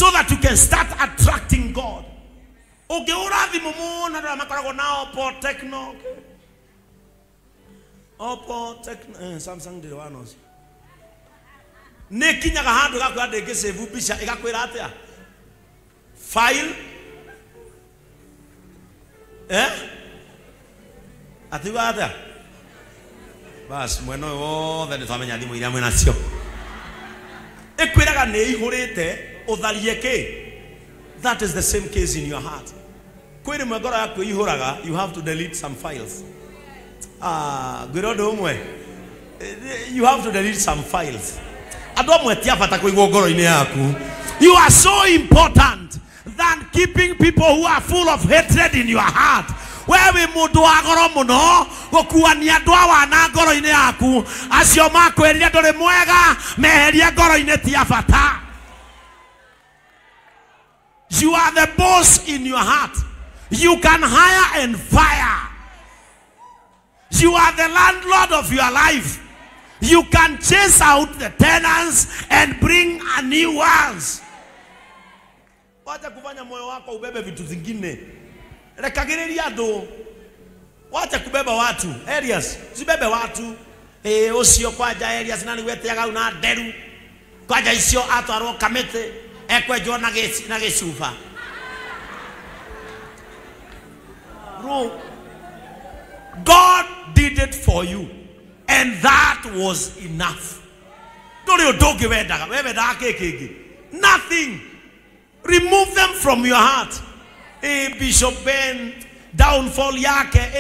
so that you can start attracting God. Okay, urathi mumuna na makarago na Oppo Techno. Oppo Techno Samsung de wanos. Nekinya ga handu ga kwade ke save bisha igakwira atia. File atiwa atia. Bas mweno wothe ni twamenya thimu iria mwena cio. Ekwiraga ne ihurite utharie ke. That is the same case in your heart. Kwiri mwegoro yako ihuraga, you have to delete some files. Gwirodo umwe. You have to delete some files. Adomwe tiafata kuigwo ngoro-ini yaku. You are so important than keeping people who are full of hatred in your heart. Wewe mundu wa goro muno gukuania andu awa na ngoro-ini yaku acio makwirire nduri mwega meherie ngoro-ini tiafata. You are the boss in your heart. You can hire and fire. You are the landlord of your life. You can chase out the tenants and bring a new ones. Wacha kufanya moyo wako ubebe vitu zingine. Rekagiriria andu. Wacha kubeba watu. Areas. Usibebe watu. Ucio kwaja areas nani weteaga una nderu. Kwaja icio atwarwo Kamete. Ekwenjwo na gicuba. Bro, God did it for you, and that was enough. Nothing. Remove them from your heart. Bishop Ben, downfall yake,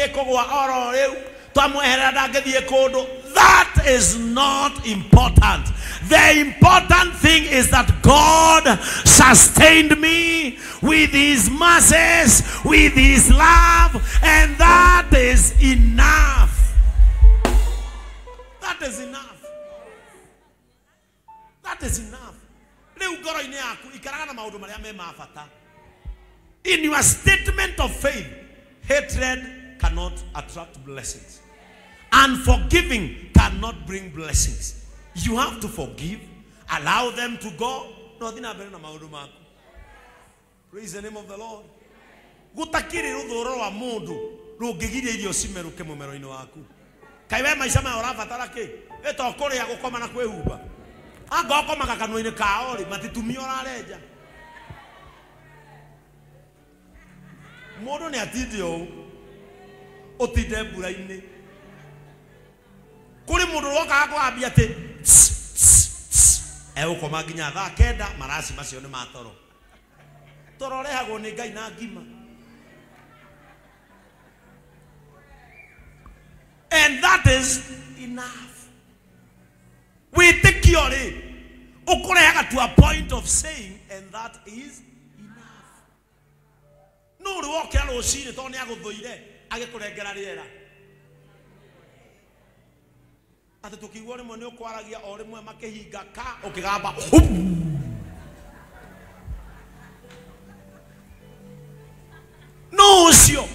that is not important. The important thing is that God sustained me with his mercies, with his love, and that is enough. That is enough. That is enough. In your statement of faith, hatred cannot attract blessings. Unforgiving cannot bring blessings. You have to forgive, allow them to go. Praise the name of the Lord. Gutakiri rudhoro wa mundu rugigire irio cimeruke mumero-ini waku. Kaiwe maisha ma urabatara ke eto kore ya gukoma na kwehumba. Anga okoma kakanwa-ini kaori matitumio rareja. Mundu ni atidio otide mbura-ini. Kuri mundu roka kwambia ati ukoma nginya thaa kenda marasi macio ni matoro. Toro rehagwo ni Ngai na ngima. And that is enough. We take your to a point of saying, and that is enough. No walk out see it on Yago. I get correct. At the Toki Warren Mono Quaragia or Makahi Gaka or Kigaba. No, sio.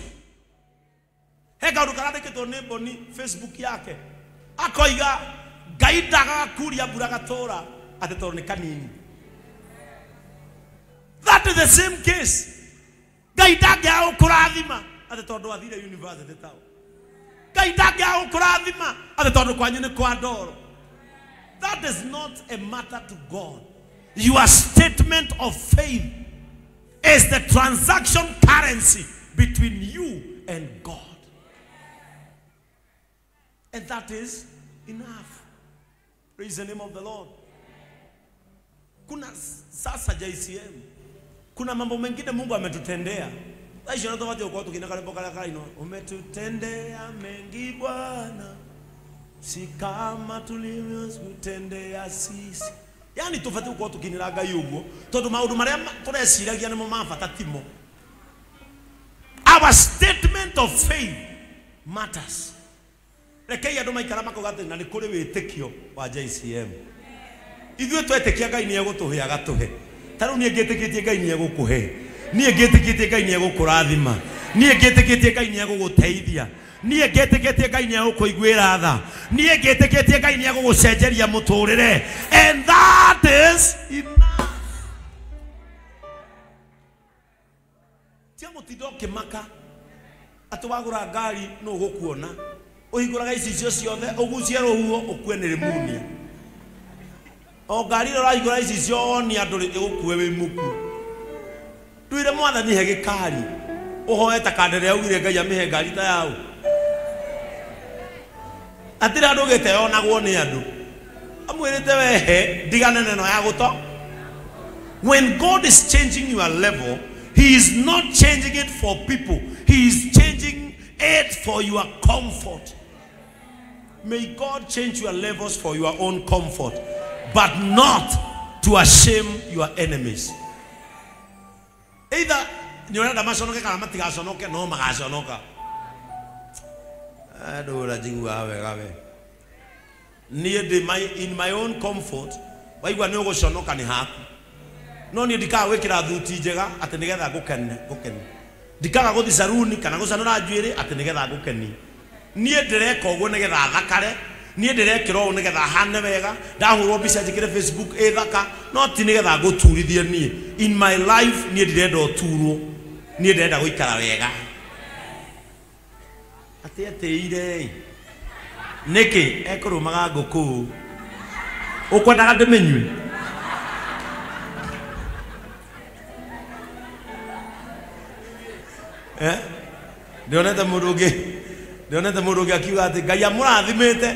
Hega rukarake to neboni Facebook yake. Akoiga gaida kuria buragatora at the torne kanini. That is the same case. Gaida gao kuradima at the Tordo Adida University town. Gaida gao kuradima at the Tordo Quanyane Quador. That is not a matter to God. Your statement of faith is the transaction currency between you and God. And that is enough. Praise the name of the Lord. Kuna sasa JCM. Kuna mambo mengine Mungu ametutendea. Aisha ndio watu kwa tukinaka lepo kala ino. Umetutendea mengi Bwana. Si kama tulivyotendea sisi. Yani tufate uko tukiniraga yugo. Todo maudu maria turesiragia ni mumafata timo. Our statement of faith matters. Rekei andũ maikara makauga na nĩ kũrĩ wĩtĩkio wa JCM. Ithuĩ twetĩkia Ngai nĩ egũtũhe agatũhe. Ta rĩu niĩ ngĩtĩkĩtie Ngai nĩ egũkũhe. Niĩ ngĩtĩkĩtie Ngai nĩ egũkũrathima. Niĩ ngĩtĩkĩtie Ngai nĩ egũgũteithia. Niĩ ngĩtĩkĩtie Ngai nĩ egũkũiguĩra tha. Niĩ ngĩtĩkĩtie Ngai nĩ egũgũcenjeria mũtũrĩre. And that is enough. tia mutidoke maka atwagura ngari no gukuona uhinguraga icio ciothe ugucie ruhuo ukwene rimunia o ngari ro rahingura icio ni andu igukue wi muku tuire mwathani he gikari uhoe ta kandere augire ngai amihe ngari ta yao atira andu gete onagwo ni andu amwirite wehe ndigane neno ya guto. When God is changing your level, He is not changing it for people. He is changing it for your comfort. May God change your levels for your own comfort, but not to shame your enemies. Either you know that masonoke karamati gasonoke no magasonoka. Adora jingwa gawe. In my own comfort, why you are no gosonoka ni haku. No ni dika wekira thuti njega ati nigetha gukenne dikaga guthi saruni kana gucanura njuiri ati nigetha gukeni nie ndireka uguo nigetha thakare nie ndirekira uguo nigetha hane wega ndahurwo mbica njikire Facebook thaka no ti nigetha guturithie nie. In my life nie ndirenda uturwo nie ndirenda guikara wega ati ateire niki ekurumaga nguku ukwendaga ndimenywe ndionete murugi akiuga ati ngai amurathimite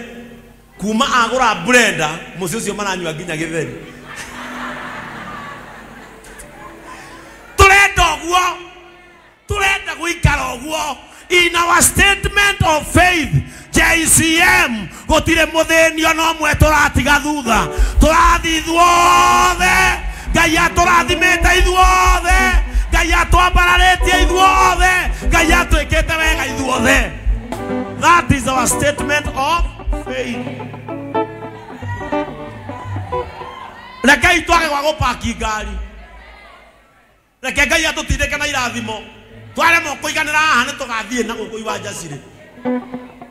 kuma agura blender muci ucio maranywa nginya githeri turenda guikara uguo. In our statement of faith JCM gutire muthenio no mwe turatiga thutha turathi ithuothe ngai aturathimite ithuothe ngai atwambararetie ithuothe ngai atwikite wega ithuothe. That is our statement of faith. Rekai twage gwa gupaki ngari reke ngai atutindike na irathimo tware moko iganira haha ni tugathie na guku iwanja cire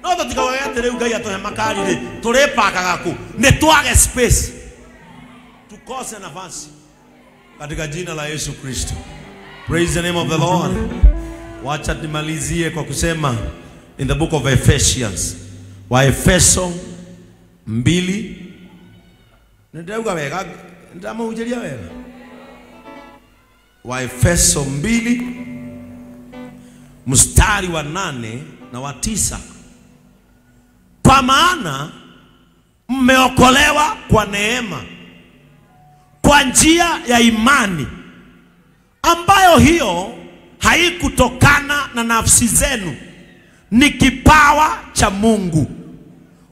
no tutikawe atire ngai atuhe makari ri turipakaga ku ni twage space tukose nafasi katika jina la Yesu Kristo. Praise the name of the Lord. Wacha nimalizie kwa kusema in the book of Ephesians, Waefeso 2 ndauga wega ndamuhujiria wega. Waefeso 2 mstari wa 8 na wa 9. Kwa maana mmeokolewa kwa neema kwa njia ya imani, ambayo hiyo haikutokana na nafsi zenu, ni kipawa cha Mungu,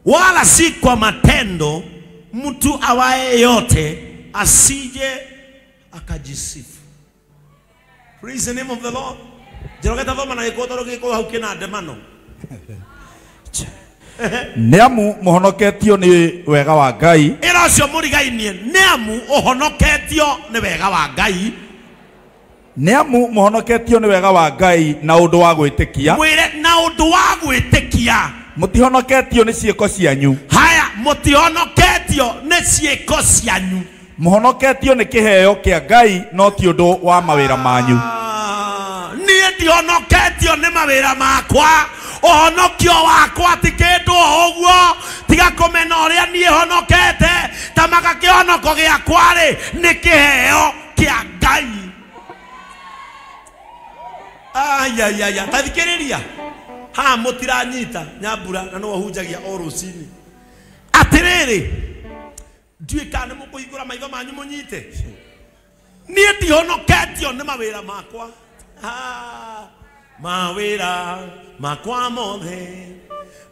wala si kwa matendo, mtu awaye yote asije akajisifu. Praise the name of the Lord. Jerogeta thoma na ikotoro giko haukina ndemano. Neamu muhonoketio ni wega wa Ngai. Ira cio murigainie neamu uhonoketio ni wega wa Ngai. Neamu muhonoketio ni wega wa Ngai na undu wa gwitikia. Mwire na undu wa gwitikia. Mutihonoketio ni ciiko cianyu. Haya, mutihonoketio ni ciiko cianyu. Muhonoketio ni kiheo kia Ngai no ti undu wa mawira manyu. Nie ndihonoketio ni mawira makwa. Ohonokio wakwa ti kindu oguo tiga kumena uria nie honokete tamaga kihonoko giakwa ri ni kiheo kia Ngai. Ayayaya tathikiriria ha mutiranyita nyambura na no hunjagia o rucini atiriri nduika ni mukuhingura maitho manyu munyite nie ndihonoketio ni mawira makwa. Mawira makwa mothe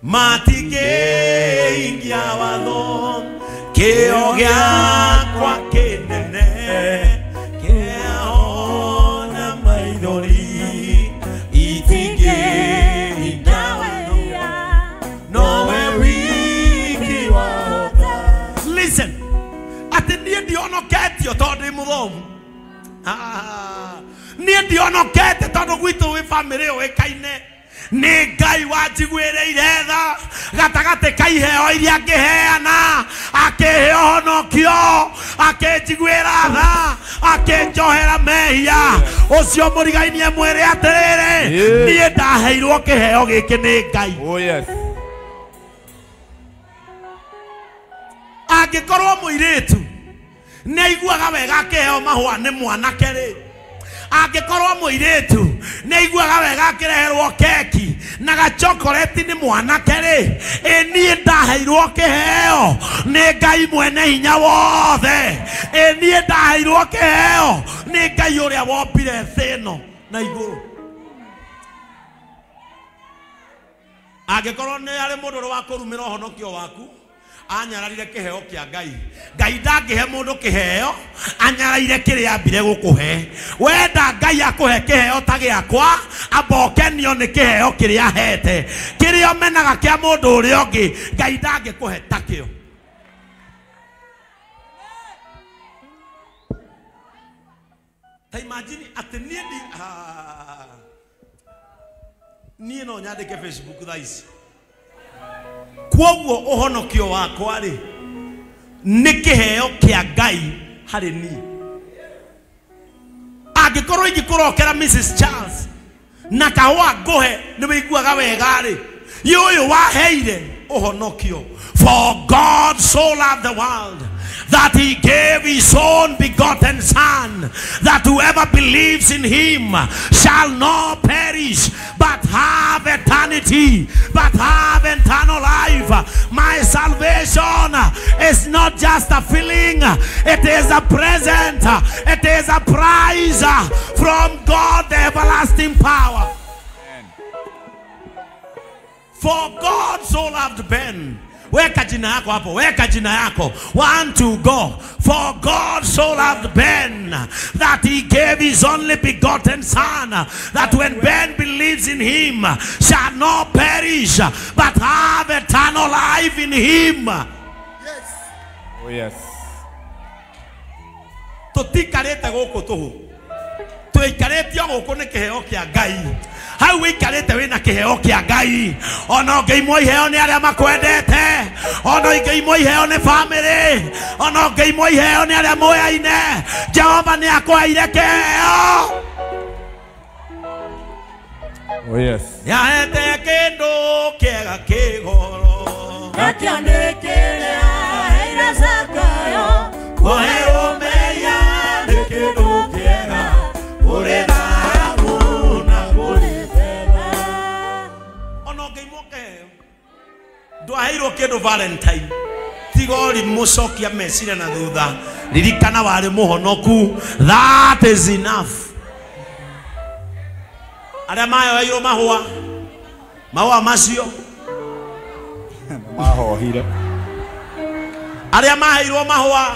matikeingia watho kio giakwa kinene kiaona maithori itingeingia watho nowe wiki wahota. Listen, ati nie ndihonoketio tondu muthomu. Nie ndionokete tondu gwitu wi family wi kaine nĩ Ngai wanjiguĩrĩire tha gatagatĩ ka iheo iria ngĩheana, akĩhe ũhonokio, akĩnjiguĩra tha, akĩnjohera mehia. Ũcio mũrigainie mwĩrĩ atĩrĩrĩ, niĩ ndaheirwo kĩheo gĩkĩ nĩ Ngai. Oh yes. Angĩkorwo mũirĩtu nĩ aiguaga wega akĩheo mahũa nĩ mwanake rĩ, angĩkorwo mũirĩtu nĩ aiguaga wega akĩreherwo keki na gachokoleti nĩ mwanake rĩ, niĩ ndaheirwo kĩheo nĩ Ngai mwene hinya wothe. Niĩ ndaheirwo kĩheo nĩ Ngai ũrĩa wombire thĩ ĩno na igũrũ. Angĩkorwo nĩ arĩ mũndũ ũrĩ wa kũrumĩra ũhonokio waku anyararire kĩheo kĩa Ngai, Ngai ndangĩhe mũndũ kĩheo anyaraire kĩrĩa ambire gũkũhe. Wenda Ngai akũhe kĩheo ta gĩakwa, ambokenio nĩ kĩheo kĩrĩa ahete. Kĩrĩa omenaga kĩa mũndũ ũrĩa ũngĩ, Ngai ndangĩkũhe ta kĩo. Ta imagine atĩ niĩ no nyandĩke Facebook thaa ici. Kwoguo ũhonokio wakwa rĩ nĩ kĩheo kĩa Ngai harĩ niĩ. Angĩkorwo ingĩkũrokera Mrs. Charles na kahũa ngũhe nĩ wĩiguaga wega rĩ, ũyũ waheire ũhonokio. For God so loved the world that he gave his own begotten Son, that whoever believes in him shall not perish but have eternity, but have eternal life. My salvation is not just a feeling, it is a present, it is a prize from God, the everlasting power. For God so loved Ben. Weka jina yako hapo, weka jina yako. 1, 2, go. For God so loved Ben that he gave his only begotten Son, that when Ben believes in him shall not perish but have eternal life in him. Yes. Oh yes. Tutikarete gũkũ tũhũ, tũikaretio gũkũ nĩ kĩheo kĩa Ngai. Hau wĩikarĩte wĩna kĩheo kĩa Ngai. Ona ũngĩimwo iheo nĩ arĩa makwendete, ona ũngĩimwo iheo nĩ bamĩrĩ, ona ũngĩimwo iheo nĩ arĩa mũyaine, Jehova nĩ akũheire kĩheo. Oh yes. Yahete kĩndũ kĩega kĩgoro, nakĩo nĩ kĩrĩa heire Zakayo. kũherwo mehia nĩ kĩndũ kĩega kũrĩ thahabu na kũrĩ fedha. Ona ũngĩimwo kĩheo ndwaheirwo kĩndũ Valentine, tiga ũrimũcokia meciria na thutha, ririkana warĩ mũhonoku. That is enough. Arĩa maheirwo mahũa macio Mahohire. arĩa maheirwo mahũa,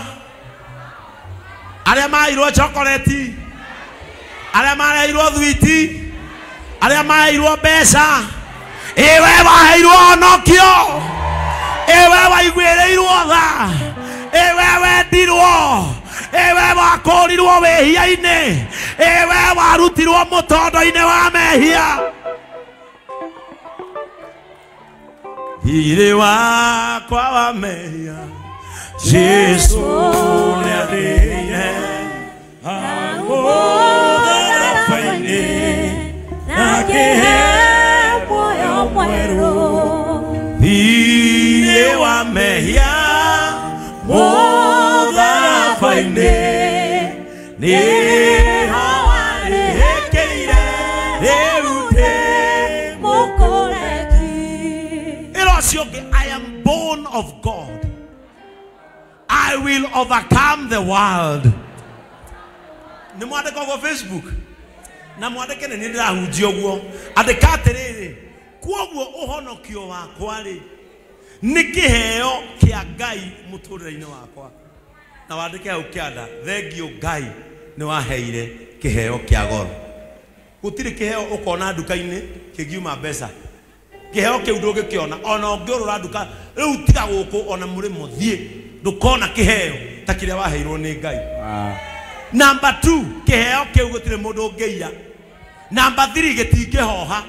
arĩa maheirwo chocolate, arĩa maheirwo thwiti, arĩa maheirwo mbeca, ewe waheirwo ũhonokio, ewe waiguĩrĩirwo tha, ewe wendirwo, ewe wakũrirwo wĩhia-inĩ, ewe warutirwo mũtondo-inĩ wa mehia. Thirĩ wakwa wa mehia Jesu nĩathĩire agũtharabainĩ na kĩhe muoyo mwerũ. Thirĩ wa mehia mũtharabainĩ nĩho warĩhĩkĩire rĩu ndĩ mũkũreki. I am born of God. I will overcome the world. Nĩ mwandĩka kwa Facebook na mwandĩke nĩ ndĩrahunjia ũguo, andĩka atĩrĩrĩ, kwoguo ũhonokio wakwa rĩ nĩ kĩheo kĩa Ngai mũtũrĩre-inĩ wakwa. Na wandĩke hau kĩanda, thengio Ngai nĩ waheire kĩheo kĩa goro. Gũtirĩ kĩheo ũkona nduka-inĩ kĩngiuma mbeca. Kĩheo kĩu ndũngĩkĩona, ona ũngĩũrũra nduka rĩu tiga gũkũ ona mũrĩ mũthiĩ ndũkona kĩheo ta kĩrĩa waheirwo nĩ Ngai. Number 2, kĩheo kĩu gũtirĩ mũndũ ũngĩiya. Number 3, gĩtingĩhoha.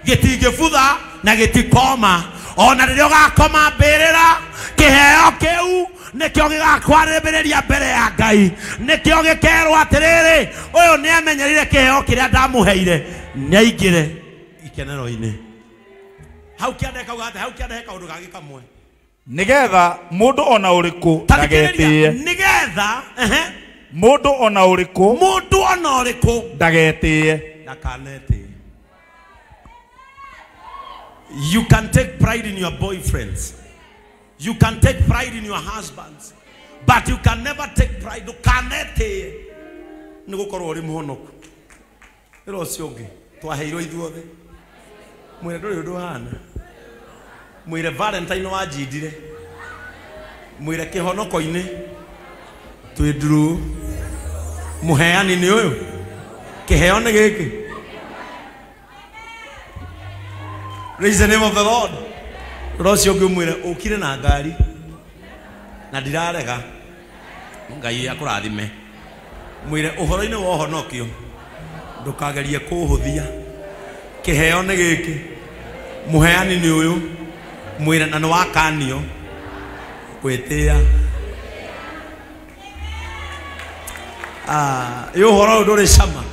gitingibutha na gitikoma ona ririo gakoma mbirira kiheo kiu nikio gigakwarĩrĩria mbere ya Ngai nikio gikerwo atiriri uyu ni amenyerire kiheo kiria ndamuheire nĩaingire ikenero-ini hau kiandeka ugate hau kiandeka undu gagi kamwe nigetha mundu ona ũrĩkũ ndagetie nigetha mundu ona ũrĩkũ ndagetie ndakanete. You can take pride in your boyfriends. You can take pride in your husbands. But you can never take pride. You canete. Nigukorwo uri muhonoku. Ero ciongi. Twaheirwo ithuothe. Mwire nduri undu hana. Mwire Valentine wajindire. Mwire kihonoko-ini. Twinduru. Muheani ni uyu. Kiheo ni giki. Praise the name of the Lord. Rocio ngumwire ukire na ngari na ndirarega Ngai akurathime. Mwire uhoro-ini wa honokio ndukagerie kuhuthia. Kiheo ni giki. Muheani ni uyu. Mwire na ni wakanio kwitia. Yo horo nduri cama.